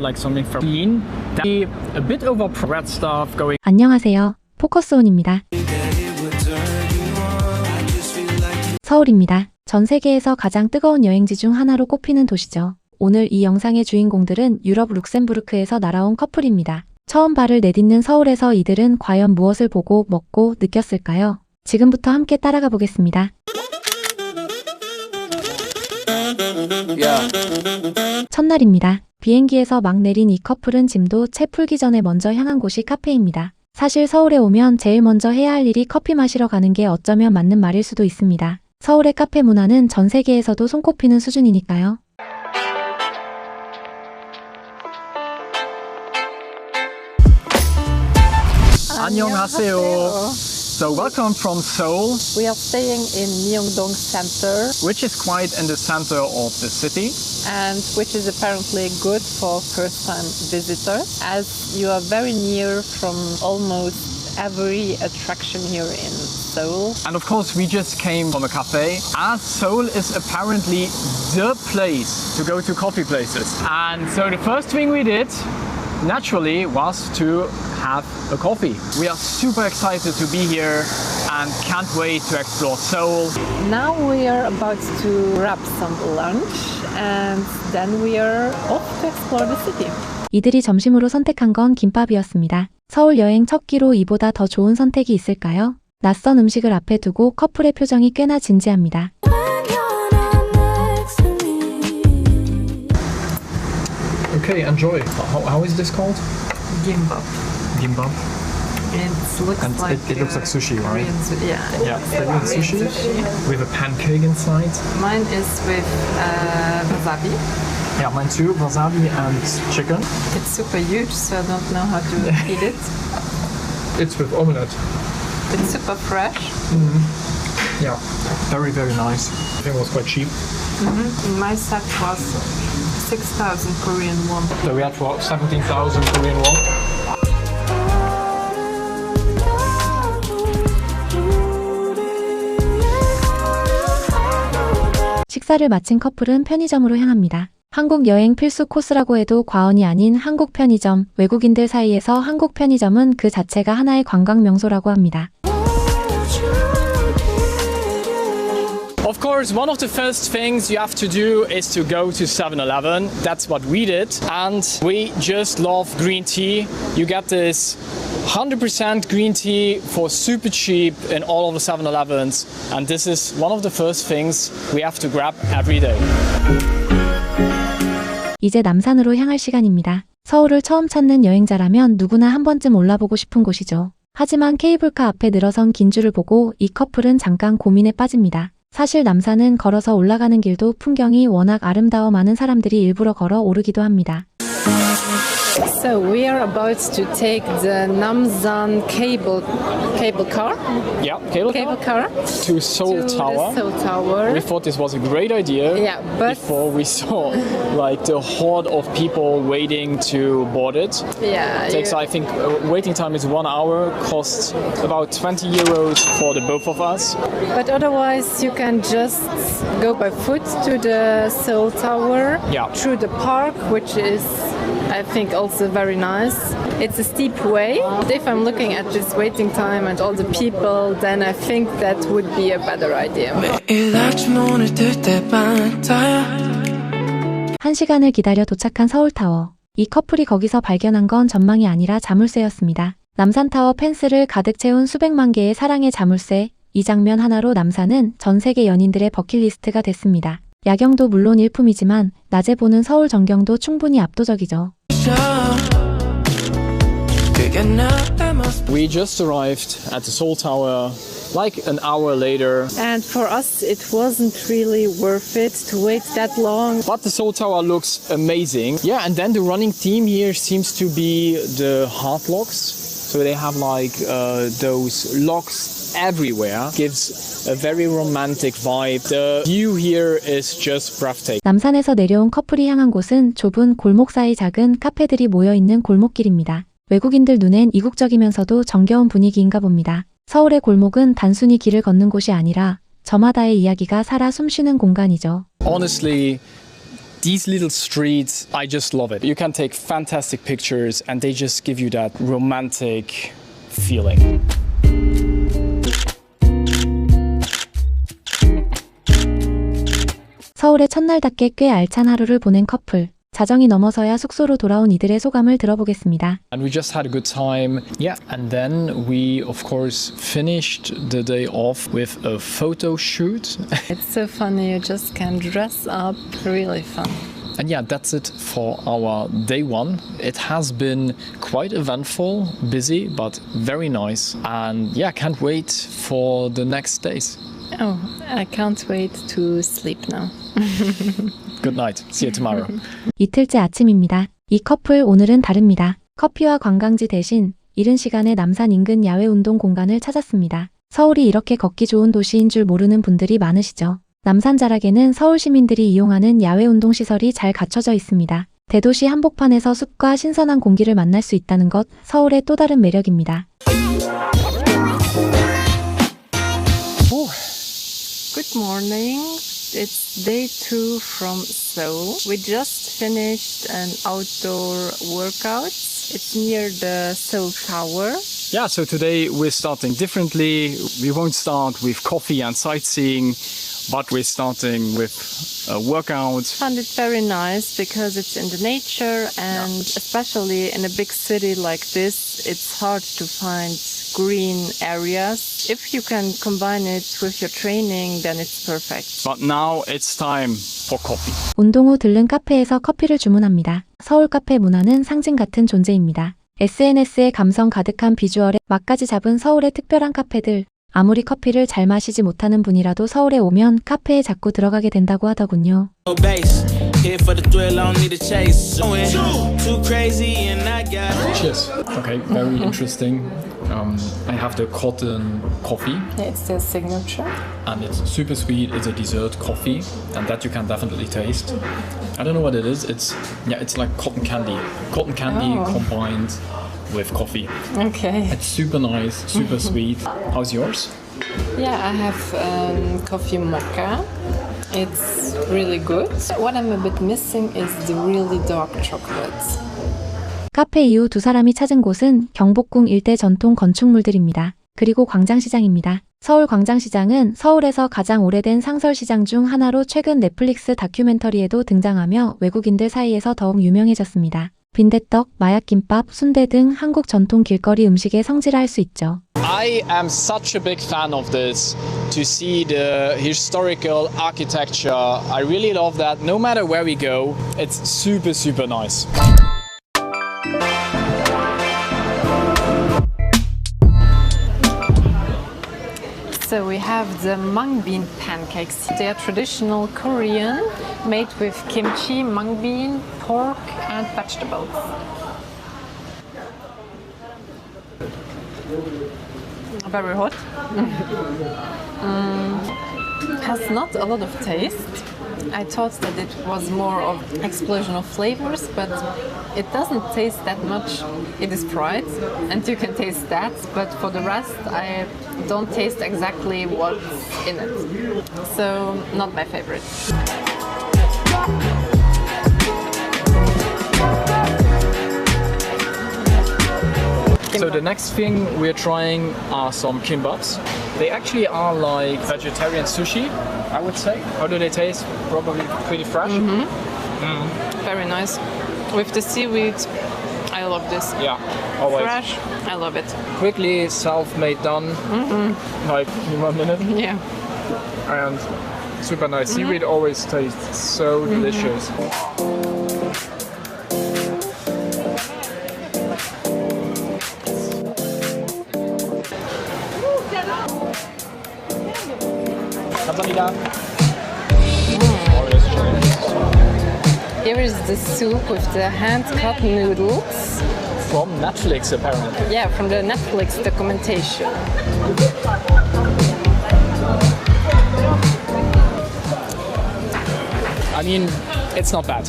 like something from clean. A bit over red stuff going. 안녕하세요. 포커스온입니다. 서울입니다. 전 세계에서 가장 뜨거운 여행지 중 하나로 꼽히는 도시죠. 오늘 이 영상의 주인공들은 유럽 룩셈부르크에서 날아온 커플입니다. 처음 발을 내딛는 서울에서 이들은 과연 무엇을 보고 먹고 느꼈을까요? 지금부터 함께 따라가 보겠습니다. 첫날입니다. 비행기에서 막 내린 이 커플은 짐도 채 풀기 전에 먼저 향한 곳이 카페입니다. 사실 서울에 오면 제일 먼저 해야 할 일이 커피 마시러 가는 게 어쩌면 맞는 말일 수도 있습니다. 서울의 카페 문화는 전 세계에서도 손꼽히는 수준이니까요. 안녕하세요. So welcome from Seoul, We are staying in Myeongdong Center, which is quite in the center of the city. and which is apparently good for first-time visitors, as you are very near from almost every attraction here in Seoul. And of course we just came from a cafe, as Seoul is apparently the place to go to coffee places. And so the first thing we did, naturally, was to have a coffee. We are super excited to be here and can't wait to explore Seoul. Now we are about to grab some lunch, and then we are off to explore the city. 이들이 점심으로 선택한 건 김밥이었습니다. 서울 여행 첫 끼로 이보다 더 좋은 선택이 있을까요? 낯선 음식을 앞에 두고 커플의 표정이 꽤나 진지합니다. Okay, enjoy. How is this called? Gimbap. Gimbap. It looks And like it looks like sushi, right? Korean yeah. Yeah, Korean sushi with a pancake inside. Mine is with wasabi. Yeah, mine too. Wasabi and chicken. It's super huge, so I don't know how to eat it. It's with omelette. It's super fresh. Yeah, very, very nice. I think it was quite cheap. My set was 6,000 Korean won. So we had for 17,000 Korean won. 식사를 마친 커플은 편의점으로 향합니다. 한국 여행 필수 코스라고 해도 과언이 아닌 한국 편의점, 외국인들 사이에서 한국 편의점은 그 자체가 하나의 관광 명소라고 합니다. Of course, one of the first things you have to do is to go to 7-Eleven. That's what we did. And we just love green tea. You get this 100% green tea for super cheap in all of the 7-Elevens. And this is one of the first things we have to grab every day. 이제 남산으로 향할 시간입니다. 서울을 처음 찾는 여행자라면 누구나 한 번쯤 올라보고 싶은 곳이죠. 하지만 케이블카 앞에 늘어선 긴 줄을 보고 이 커플은 잠깐 고민에 빠집니다. 사실 남산은 걸어서 올라가는 길도 풍경이 워낙 아름다워 많은 사람들이 일부러 걸어 오르기도 합니다. So we are about to take the Namsan cable car. Yeah, cable car to Seoul to Tower. the Seoul Tower. We thought this was a great idea. Yeah, but before we saw like the horde of people waiting to board it. yeah, It takes, I think, waiting time is 1 hour, costs about 20 euros for the both of us. but otherwise you can just go by foot to the Seoul Tower. Yeah. Through the park, which is I think also very nice. It's a steep way. If I'm looking at this waiting time and all the people, then I think that would be a better idea. 1시간을 기다려 도착한 서울타워. 이 커플이 거기서 발견한 건 전망이 아니라 자물쇠였습니다. 남산타워 펜스를 가득 채운 수백만 개의 사랑의 자물쇠. 이 장면 하나로 남산은 전 세계 연인들의 버킷리스트가 됐습니다. 야경도 물론 일품이지만 낮에 보는 서울 전경도 충분히 압도적이죠. We just arrived at the Seoul Tower like an hour later. And for us, it wasn't really worth it to wait that long. But the Seoul Tower looks amazing. Yeah, and then the running theme here seems to be the hard locks. So they have like those locks everywhere. Gives a very romantic vibe. The view here is just breathtaking. 남산에서 내려온 커플이 향한 곳은 좁은 골목 사이 작은 카페들이 모여있는 골목길입니다. 외국인들 눈엔 이국적이면서도 정겨운 분위기인가 봅니다. 서울의 골목은 단순히 길을 걷는 곳이 아니라 저마다의 이야기가 살아 숨쉬는 공간이죠. Honestly, These little streets, I just love it. You can take fantastic pictures and they just give you that romantic feeling. 서울의 첫날답게 꽤 알찬 하루를 보낸 커플. 자정이 넘어서야 숙소로 돌아온 이들의 소감을 들어보겠습니다. And we just had a good time. Yeah, and then we of course finished the day off with a photo shoot. It's so funny, you just can dress up, really fun. And yeah, that's it for our day one. It has been quite eventful, busy, but very nice. And yeah, can't wait for the next days. Oh, I can't wait to sleep now. Good night. See you tomorrow. 이틀째 아침입니다. 이 커플 오늘은 다릅니다. 커피와 관광지 대신 이른 시간에 남산 인근 야외 운동 공간을 찾았습니다. 서울이 이렇게 걷기 좋은 도시인 줄 모르는 분들이 많으시죠. 남산 자락에는 서울 시민들이 이용하는 야외 운동 시설이 잘 갖춰져 있습니다. 대도시 한복판에서 숲과 신선한 공기를 만날 수 있다는 것, 서울의 또 다른 매력입니다. Good morning. It's day 2 from Seoul. We just finished an outdoor workout. It's near the Seoul Tower. Yeah, so today we're starting differently. We won't start with coffee and sightseeing, but we're starting with a workout. I found it very nice because it's in the nature, and especially in a big city like this, it's hard to find green areas. If you can combine it with your training, then it's perfect. But now it's time for coffee. 운동 후 들른 카페에서 커피를 주문합니다. 서울 카페 문화는 상징 같은 존재입니다. SNS에 감성 가득한 비주얼에 막까지 잡은 서울의 특별한 카페들. 아무리 커피를 잘 마시지 못하는 분이라도 서울에 오면 카페에 자꾸 들어가게 된다고 하더군요. Cheers. Okay, very interesting. I have the cotton coffee. It's the signature. And it's super sweet. It's a dessert coffee, and that you can definitely taste. I don't know what it is. It's like cotton candy. Cotton candy combined with coffee. Okay. It's super nice, super sweet. How's yours? Yeah, I have coffee mocha. It's really good. What I'm a bit missing is the really dark chocolate. 카페 이후 두 사람이 찾은 곳은 경복궁 일대 전통 건축물들입니다. 그리고 광장시장입니다. 서울 광장시장은 서울에서 가장 오래된 상설시장 중 하나로 최근 넷플릭스 다큐멘터리에도 등장하며 외국인들 사이에서 더욱 유명해졌습니다. 빈대떡, 마약김밥, 순대 등 한국 전통 길거리 음식의 성지라 할 수 있죠. I am such a big fan of this, to see the historical architecture. I really love that. No matter where we go, it's super, super nice. So we have the mung bean pancakes. They are traditional Korean, made with kimchi, mung bean, pork and vegetables. Very hot. Has not a lot of taste. I thought that it was more of explosion of flavors, but it doesn't taste that much. It is fried, and you can taste that, but for the rest, I don't taste exactly what's in it. So, not my favorite. So the next thing we're trying are some kimbaps. They actually are like vegetarian sushi, I would say. How do they taste? Probably pretty fresh. Very nice. With the seaweed, I love this. Yeah, always. Fresh, I love it. Quickly, self-made done, like in 1 minute. Yeah. And super nice. Seaweed always tastes so delicious. 감사합니다. Here is the soup with the hand-cut noodles. From Netflix, apparently. Yeah, from the Netflix documentation. I mean, it's not bad.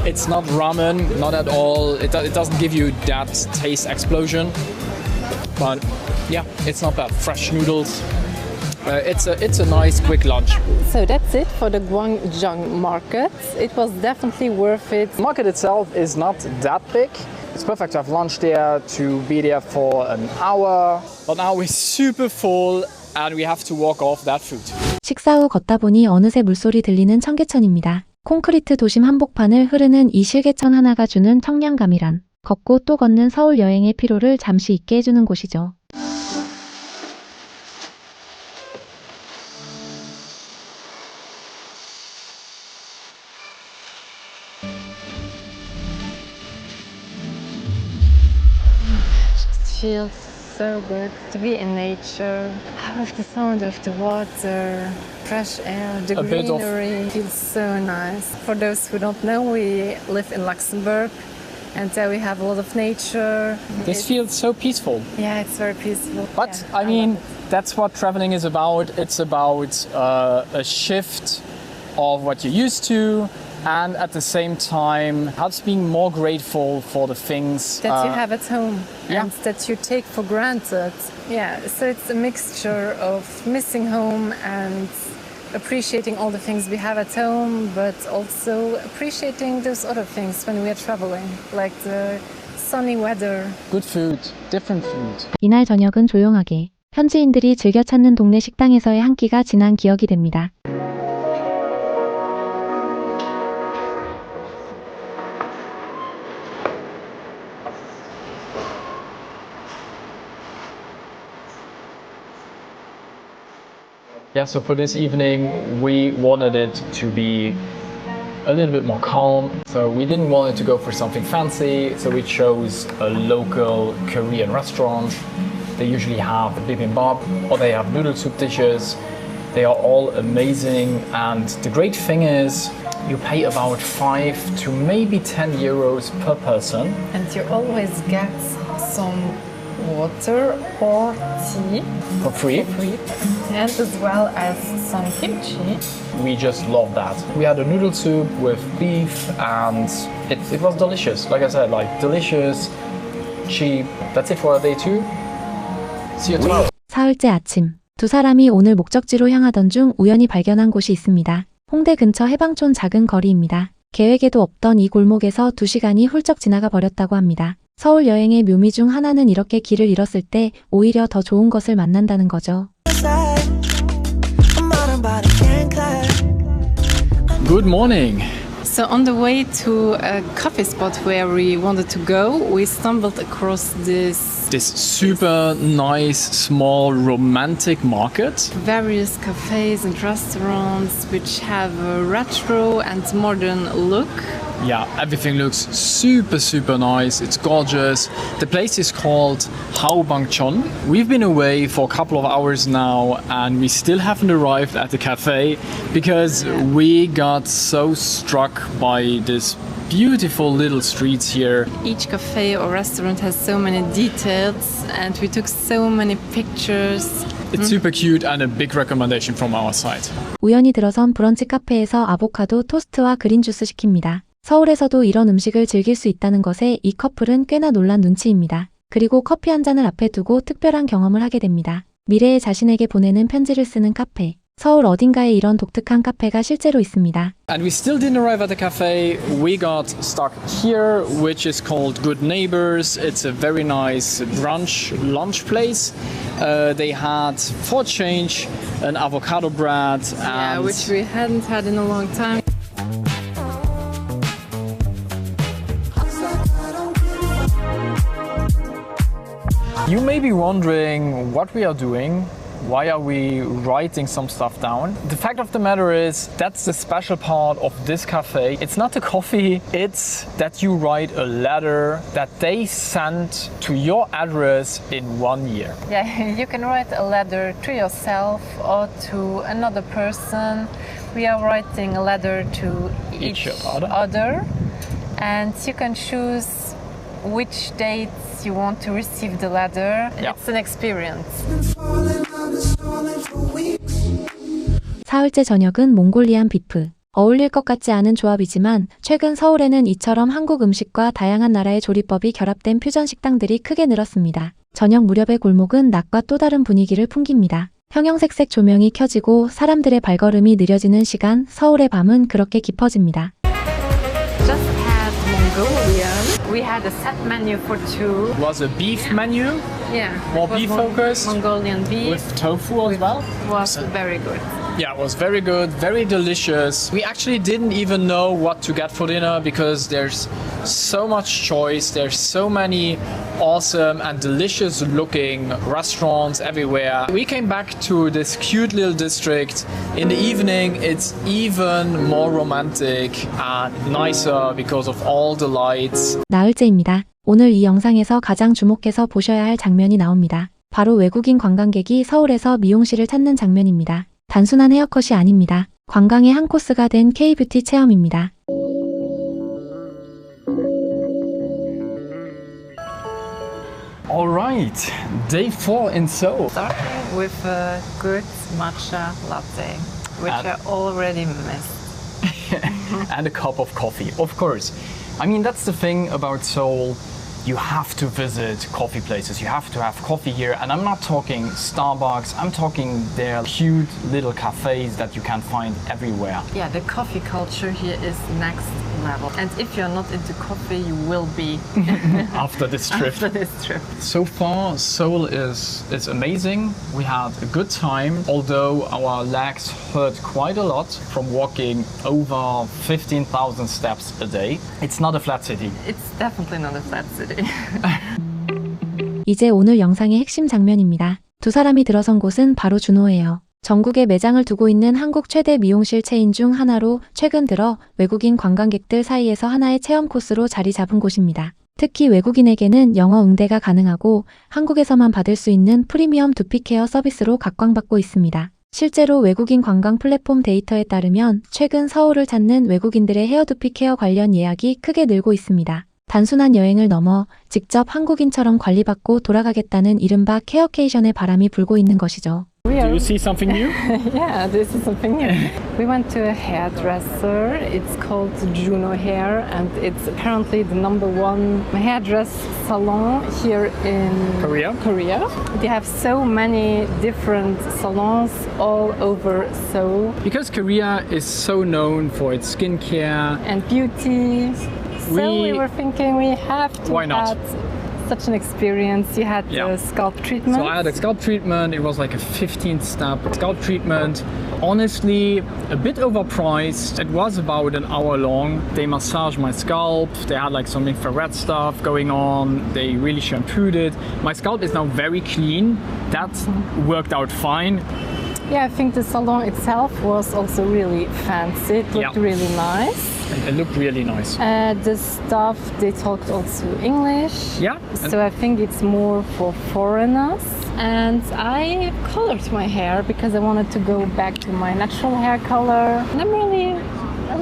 It's not ramen, not at all. It doesn't give you that taste explosion. But yeah, it's not bad. Fresh noodles, It's a nice quick lunch. So that's it for the Gwangjang market. It was definitely worth it. The market itself is not that big. It's perfect to have lunch there, to be there for an hour. But now we're super full and we have to walk off that food. 식사 후 걷다 보니 어느새 물소리 들리는 청계천입니다. 콘크리트 도심 한복판을 흐르는 이 실개천 하나가 주는 청량감이란 걷고 또 걷는 서울 여행의 피로를 잠시 잊게 해주는 곳이죠. Feels so good to be in nature, with the sound of the water, fresh air, the A bit of- greenery. Feels so nice. For those who don't know, we live in Luxembourg and there we have a lot of nature. This feels so peaceful. Yeah, it's very peaceful. But Yeah, I mean, love it. that's what traveling is about. It's about a shift of what you're used to, and at the same time, helps being more grateful for the things That you have at home yeah. and that you take for granted. Yeah, so it's a mixture of missing home and appreciating all the things we have at home, but also appreciating those other things when we are traveling, like the sunny weather. good food, different food. 이날 저녁은 조용하게 현지인들이 즐겨 찾는 동네 식당에서의 한 끼가 지난 기억이 됩니다. Yeah, so for this evening, we wanted it to be a little bit more calm. So we didn't want it to go for something fancy, so we chose a local Korean restaurant. They usually have bibimbap or they have noodle soup dishes. They are all amazing, and the great thing is you pay about 5 to maybe 10 euros per person. And you always get some water or tea For free. free, and as well as some kimchi. We just love that. We had a noodle soup with beef and it was delicious. Like I said, like delicious, cheap. That's it for our day 2. See you tomorrow. 사흘째 아침, 두 사람이 오늘 목적지로 향하던 중 우연히 발견한 곳이 있습니다. 홍대 근처 해방촌 작은 거리입니다. 계획에도 없던 이 골목에서 2시간이 훌쩍 지나가 버렸다고 합니다. 서울 여행의 묘미 중 하나는 이렇게 길을 잃었을 때 오히려 더 좋은 것을 만난다는 거죠. Good morning. So on the way to a coffee spot where we wanted to go, we stumbled across this This super nice, small, romantic market. various cafes and restaurants which have a retro and modern look. Yeah, everything looks super, super nice. It's gorgeous. The place is called Haobangchon. We've been away for a couple of hours now and we still haven't arrived at the cafe because we got so struck by this beautiful little streets here. Each cafe or restaurant has so many details and we took so many pictures. It's super cute and a big recommendation from our side. 우연히 들어선 브런치 카페에서 아보카도 토스트와 그린 주스 시킵니다. 서울에서도 이런 음식을 즐길 수 있다는 것에 이 커플은 꽤나 놀란 눈치입니다. 그리고 커피 한 잔을 앞에 두고 특별한 경험을 하게 됩니다. 미래의 자신에게 보내는 편지를 쓰는 카페. 서울 어딘가에 이런 독특한 카페가 실제로 있습니다. And we still didn't arrive at the cafe. We got stuck here, which is called Good Neighbors. It's a very nice brunch lunch place. They had for change an avocado bread Yeah, and which we hadn't had in a long time. you may be wondering what we are doing. Why are we writing some stuff down? The fact of the matter is, that's the special part of this cafe. It's not the coffee, it's that you write a letter that they send to your address in 1 year. Yeah, you can write a letter to yourself or to another person. We are writing a letter to each other, and you can choose which dates you want to receive the letter. Yeah. It's an experience. 사흘째 저녁은 몽골리안 비프. 어울릴 것 같지 않은 조합이지만 최근 서울에는 이처럼 한국 음식과 다양한 나라의 조리법이 결합된 퓨전 식당들이 크게 늘었습니다. 저녁 무렵의 골목은 낮과 또 다른 분위기를 풍깁니다. 형형색색 조명이 켜지고 사람들의 발걸음이 느려지는 시간, 서울의 밤은 그렇게 깊어집니다. Just had Mongolian. We had a set menu for two. It was a beef menu Yeah. More it was beef focused? Mongolian beef. with tofu as well. Was very good. Yeah, it was very good, very delicious. We actually didn't even know what to get for dinner because there's so much choice. There's so many awesome and delicious looking restaurants everywhere. We came back to this cute little district. In the evening, it's even more romantic and nicer because of all the lights. 나흘째입니다. 오늘 이 영상에서 가장 주목해서 보셔야 할 장면이 나옵니다. 바로 외국인 관광객이 서울에서 미용실을 찾는 장면입니다. 단순한 헤어컷이 아닙니다. 관광의 한 코스가 된 K-뷰티 체험입니다. All right, day 4 in Seoul. Starting with a good matcha latte, which And- I already missed. And a cup of coffee, of course. I mean, that's the thing about Seoul. You have to visit coffee places. You have to have coffee here. And I'm not talking Starbucks. I'm talking their cute little cafes that you can find everywhere. Yeah, the coffee culture here is next level. And if you're not into coffee, you will be After this trip. after this trip. So far, Seoul is amazing. We had a good time, although our legs hurt quite a lot from walking over 15,000 steps a day. It's not a flat city. It's definitely not a flat city. 이제 오늘 영상의 핵심 장면입니다. 두 사람이 들어선 곳은 바로 준호예요. 전국에 매장을 두고 있는 한국 최대 미용실 체인 중 하나로 최근 들어 외국인 관광객들 사이에서 하나의 체험 코스로 자리 잡은 곳입니다. 특히 외국인에게는 영어 응대가 가능하고 한국에서만 받을 수 있는 프리미엄 두피 케어 서비스로 각광받고 있습니다. 실제로 외국인 관광 플랫폼 데이터에 따르면 최근 서울을 찾는 외국인들의 헤어 두피 케어 관련 예약이 크게 늘고 있습니다. 단순한 여행을 넘어 직접 한국인처럼 관리받고 돌아가겠다는 이른바 케어케이션의 바람이 불고 있는 것이죠. We Do are, you see something new? yeah, this is something new. We went to a hairdresser. It's called Juno Hair, and it's apparently the #1 hairdress salon here in Korea? They have so many different salons all over Seoul Because Korea is so known for its skincare. and beauty. So we We- were thinking we have to Why not? have such an experience. You had Yeah. the scalp treatment. So I had a scalp treatment. It was like a 15-step scalp treatment. Honestly, a bit overpriced. It was about an hour long. They massaged my scalp. They had like some infrared stuff going on. They really shampooed it. My scalp is now very clean. That worked out fine. Yeah, I think the salon itself was also really fancy. It looked Yeah. really nice. It looked really nice. The staff, they talked also English. Yeah. So I think it's more for foreigners. And I colored my hair because I wanted to go back to my natural hair color. And I'm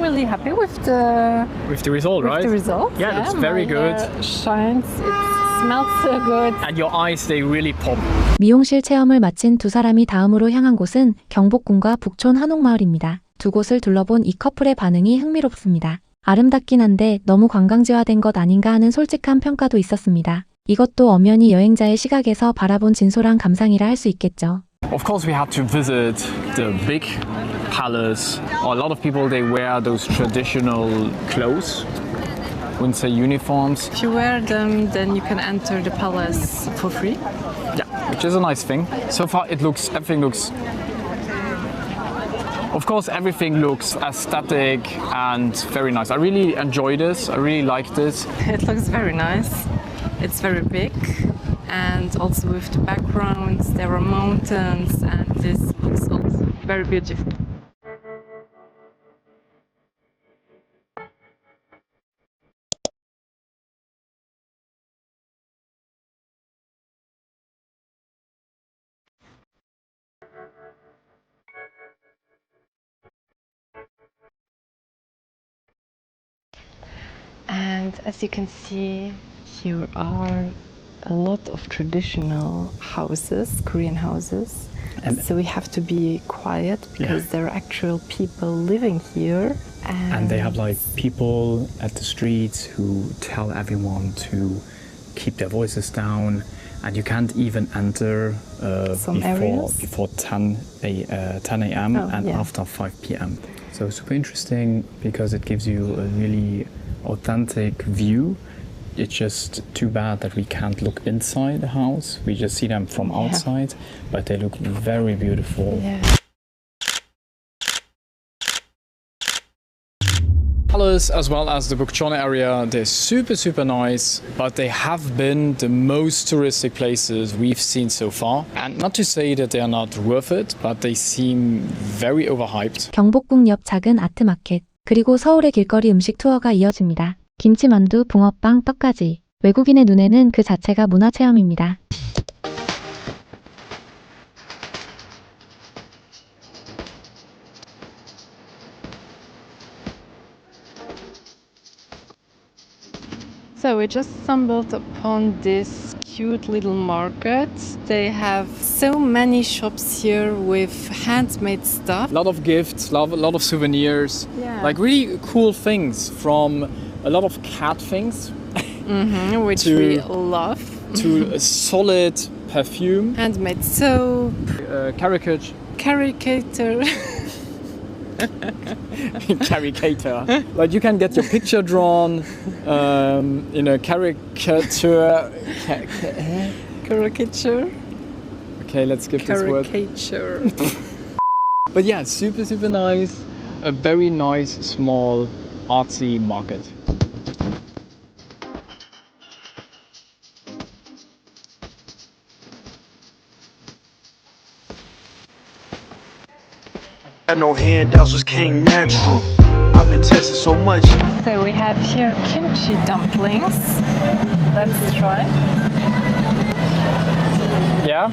really happy with the With the result, right? result. Yeah, it looks very my good. hair shines. It smells so good. And your eyes, they really pop. 미용실 체험을 마친 두 사람이 다음으로 향한 곳은 경복궁과 북촌 한옥마을입니다. 두 곳을 둘러본 이 커플의 반응이 흥미롭습니다. 아름답긴 한데 너무 관광지화된 것 아닌가 하는 솔직한 평가도 있었습니다. 이것도 엄연히 여행자의 시각에서 바라본 진솔한 감상이라 할 수 있겠죠. Of course, we had to visit the big palace. A lot of people, they wear those traditional clothes. Wouldn't say uniforms. If you wear them, then you can enter the palace for free. Yeah, which is a nice thing. So far, everything looks. Of course, everything looks aesthetic and very nice. I really enjoy this. I really like this. It looks very nice. It's very big, and also with the backgrounds, there are mountains, and this looks also very beautiful. And as you can see, here are a lot of traditional houses, Korean houses. So we have to be quiet because there are actual people living here. And they have like people at the streets who tell everyone to keep their voices down, and you can't even enter before 10 a.m. and after 5 p.m. So super interesting because it gives you a really authentic view. It's just too bad that we can't look inside the house. We just see them from outside, but they look very beautiful. Yeah. Palace as well as the Bukchon area, they're super nice, but they have been the most touristic places we've seen so far. And not to say that they are not worth it, but they seem very overhyped. 경복궁 옆 작은 아트마켓, 그리고 서울의 길거리 음식 투어가 이어집니다. 김치만두, 붕어빵, 떡까지. 외국인의 눈에는 그 자체가 문화체험입니다. So we just stumbled upon this cute little market. They have so many shops here with handmade stuff. A lot of gifts, a lot of souvenirs, like really cool things, from a lot of cat things Which we love. to a solid perfume, Handmade soap, caricature. Caricature. Like you can get your picture drawn in a caricature. Caricature. Okay, let's skip this word. Caricature. But yeah, super nice. A very nice, small, artsy market. Had no handouts, was king natural. I've been tested so much. So we have here kimchi dumplings. Let's try. Yeah?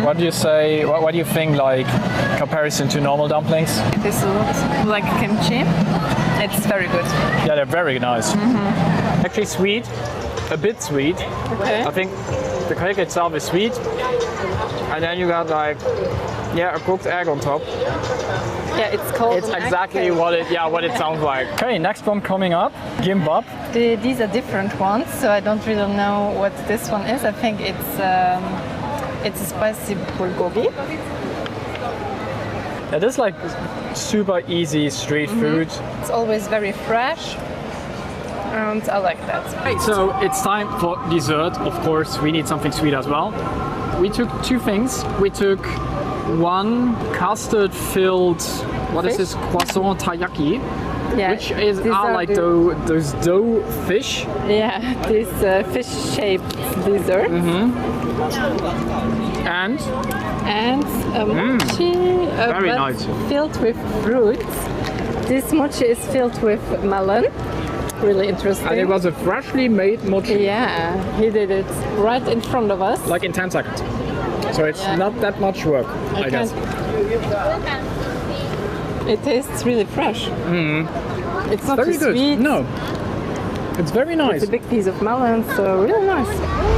What do you say? What do you think, like, comparison to normal dumplings? This looks like kimchi. It's very good. Yeah, they're very nice. Actually sweet, a bit sweet. Okay. I think the cake itself is sweet. And then you got like, a cooked egg on top. Yeah, it's called. It's exactly what it sounds like. Okay, next one coming up, gimbap. These are different ones, so I don't really know what this one is. I think it's a spicy bulgogi. It is like super easy street food. It's always very fresh, and I like that. Right, so it's time for dessert. Of course, we need something sweet as well. We took two things. We took one custard-filled, what is this, croissant taiyaki, which are like those dough fish. Yeah, this fish-shaped dessert. And a mochi, very but nice. filled with fruits. This mochi is filled with melon. Really interesting. And it was a freshly made mochi. Yeah, he did it right in front of us. Like in 10 seconds. So it's not that much work, I guess. It tastes really fresh. It's not Very too good. sweet. No. It's very nice. It's a big piece of melon, so really nice.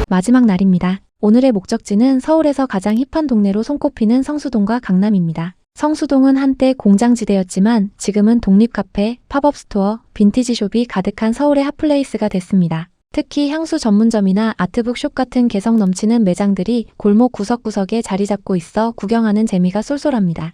마지막 날입니다. 오늘의 목적지는 서울에서 가장 힙한 동네로 손꼽히는 성수동과 강남입니다. 성수동은 한때 공장지대였지만 지금은 독립카페, 팝업 스토어, 빈티지숍이 가득한 서울의 핫플레이스가 됐습니다. 특히 향수 전문점이나 아트북 숍 같은 개성 넘치는 매장들이 골목 구석구석에 자리 잡고 있어 구경하는 재미가 쏠쏠합니다.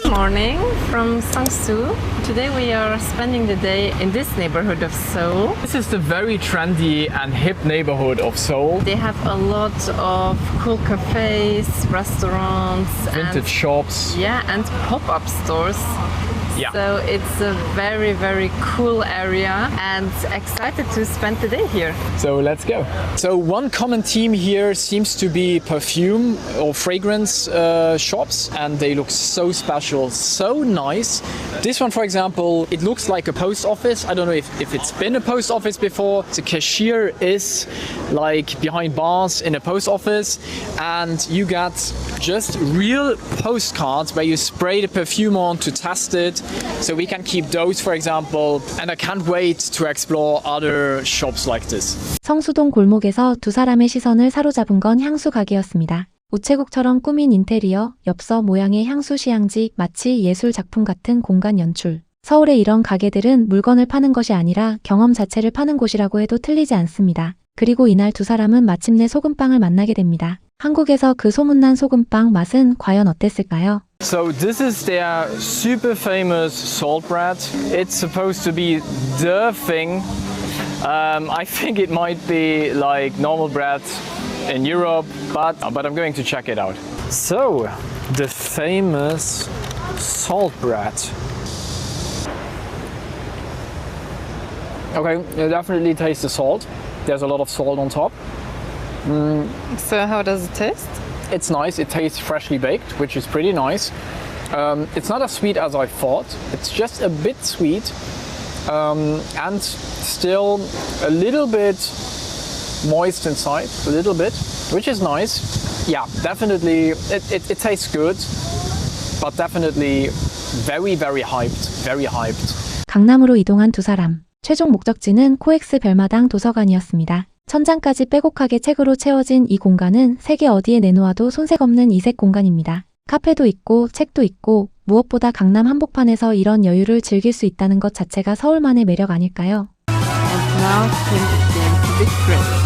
Morning from Sangsu. Today we are spending the day in this neighborhood of Seoul. This is the very trendy and hip neighborhood of Seoul. They have a lot of cool cafes, restaurants, Vintage shops. and pop-up stores. Yeah. So it's a very, very cool area and excited to spend the day here. So let's go. So one common theme here seems to be perfume or fragrance shops, and they look so special, so nice. This one, for example, it looks like a post office. I don't know if it's been a post office before. The cashier is like behind bars in a post office, and you got just real postcards where you spray the perfume on to test it. So we can keep those, for example, and I can't wait to explore other shops like this. 성수동 골목에서 두 사람의 시선을 사로잡은 건 향수 가게였습니다. 우체국처럼 꾸민 인테리어, 엽서 모양의 향수 시향지, 마치 예술 작품 같은 공간 연출. 서울의 이런 가게들은 물건을 파는 것이 아니라 경험 자체를 파는 곳이라고 해도 틀리지 않습니다. 그리고 이날 두 사람은 마침내 소금빵을 만나게 됩니다. 한국에서 그 소문난 소금빵 맛은 과연 어땠을까요? So this is their super famous salt bread. It's supposed to be the thing. I think it might be like normal bread in Europe, but I'm going to check it out. So the famous salt bread. Okay, you definitely taste the salt. There's a lot of salt on top. So how does it taste? It's nice. It tastes freshly baked, which is pretty nice. It's not as sweet as I thought. It's just a bit sweet, and still a little bit moist inside, a little bit, which is nice. Yeah, definitely. It tastes good, but definitely very, very hyped. Very hyped. 강남으로 이동한 두 사람. 최종 목적지는 코엑스 별마당 도서관이었습니다. 천장까지 빼곡하게 책으로 채워진 이 공간은 세계 어디에 내놓아도 손색 없는 이색 공간입니다. 카페도 있고 책도 있고 무엇보다 강남 한복판에서 이런 여유를 즐길 수 있다는 것 자체가 서울만의 매력 아닐까요? And now Kim is going to be French.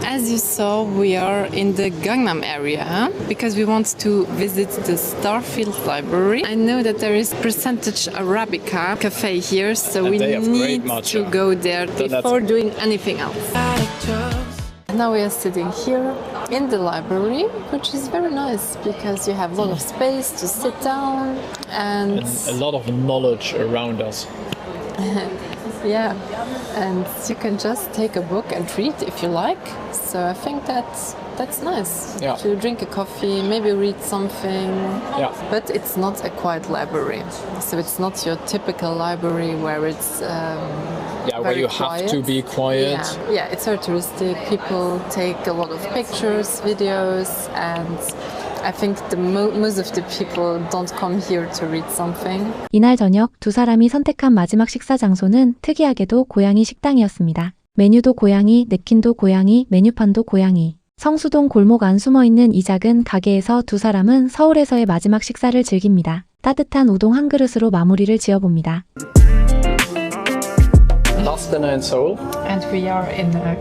As you saw, we are in the Gangnam area because we want to visit the Starfield Library. I know that there is Percentage Arabica cafe here, so And we they have great need to matcha. go there before doing anything else. Now we are sitting here in the library, which is very nice because you have a lot of space to sit down and A lot of knowledge around us. yeah, and you can just take a book and read if you like. So I think that's nice. Yeah. To drink a coffee, maybe read something. Yeah. But it's not a quiet library. So it's not your typical library where it's Where very you have to quiet. be quiet. Yeah, it's very touristic. People take a lot of pictures, videos, and I think most of the people don't come here to read something. 이날 저녁 두 사람이 선택한 마지막 식사 장소는 특이하게도 고양이 식당이었습니다. 메뉴도 고양이, 냅킨도 고양이, 메뉴판도 고양이. 성수동 골목 안 숨어있는 이 작은 가게에서 두 사람은 서울에서의 마지막 식사를 즐깁니다. 따뜻한 우동 한 그릇으로 마무리를 지어봅니다. Last dinner in Seoul. And we are in a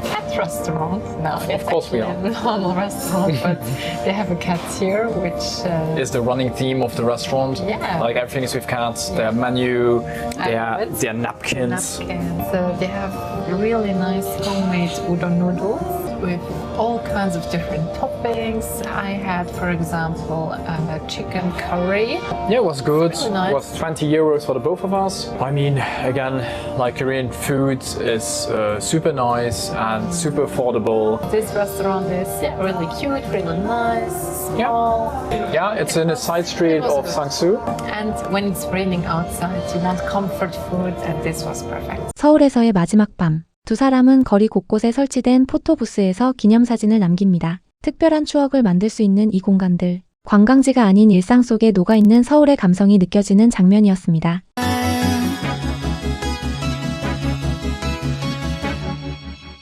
cat restaurant now. Of course we are. A normal restaurant, but they have a cat here, which Is the running theme of the restaurant. Yeah. Like everything is with cats. Their menu, love it. their napkins. napkins. So they have really nice homemade udon noodles with all kinds of different toppings. I had, for example, a chicken curry. Yeah, it was good. Really nice. It was 20 euros for the both of us. I mean, again, like Korean food is super nice and super affordable. This restaurant is really cute, really nice, small. Yeah, it's in a side street was of good. Sangsu. And when it's raining outside, you want comfort food, and this was perfect. 서울에서의 마지막 밤. 두 사람은 거리 곳곳에 설치된 포토부스에서 기념사진을 남깁니다. 특별한 추억을 만들 수 있는 이 공간들. 관광지가 아닌 일상 속에 녹아있는 서울의 감성이 느껴지는 장면이었습니다.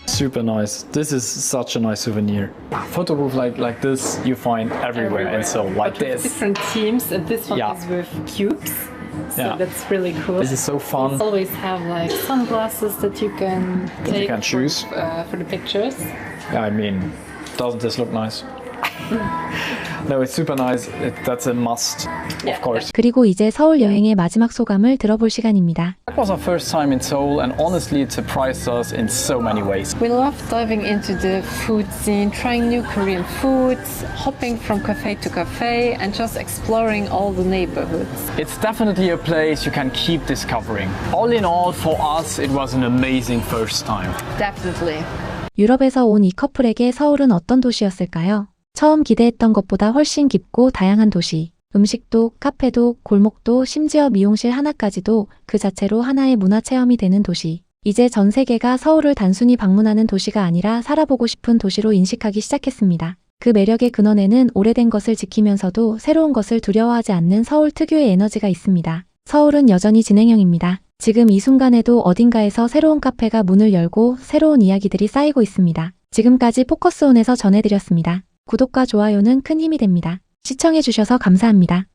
Super nice. This is such a nice souvenir. Photo booth like this you find everywhere in Seoul. Like But with this. different themes, and this one Yeah. is with cubes. So Yeah. that's really cool. This is so fun. Always have like sunglasses that you can take can choose. for the pictures. Yeah, I mean, doesn't this look nice? No, it's super nice. That's a must, of course. 그리고 이제 서울 여행의 마지막 소감을 들어볼 시간입니다. That was our first time in Seoul, and honestly, it surprised us in so many ways. We love diving into the food scene, trying new Korean foods, hopping from cafe to cafe, and just exploring all the neighborhoods. It's definitely a place you can keep discovering. All in all, for us, it was an amazing first time. Definitely. 유럽에서 온 이 커플에게 서울은 어떤 도시였을까요? 처음 기대했던 것보다 훨씬 깊고 다양한 도시. 음식도, 카페도, 골목도, 심지어 미용실 하나까지도 그 자체로 하나의 문화 체험이 되는 도시. 이제 전 세계가 서울을 단순히 방문하는 도시가 아니라 살아보고 싶은 도시로 인식하기 시작했습니다. 그 매력의 근원에는 오래된 것을 지키면서도 새로운 것을 두려워하지 않는 서울 특유의 에너지가 있습니다. 서울은 여전히 진행형입니다. 지금 이 순간에도 어딘가에서 새로운 카페가 문을 열고 새로운 이야기들이 쌓이고 있습니다. 지금까지 포커스온에서 전해드렸습니다. 구독과 좋아요는 큰 힘이 됩니다. 시청해주셔서 감사합니다.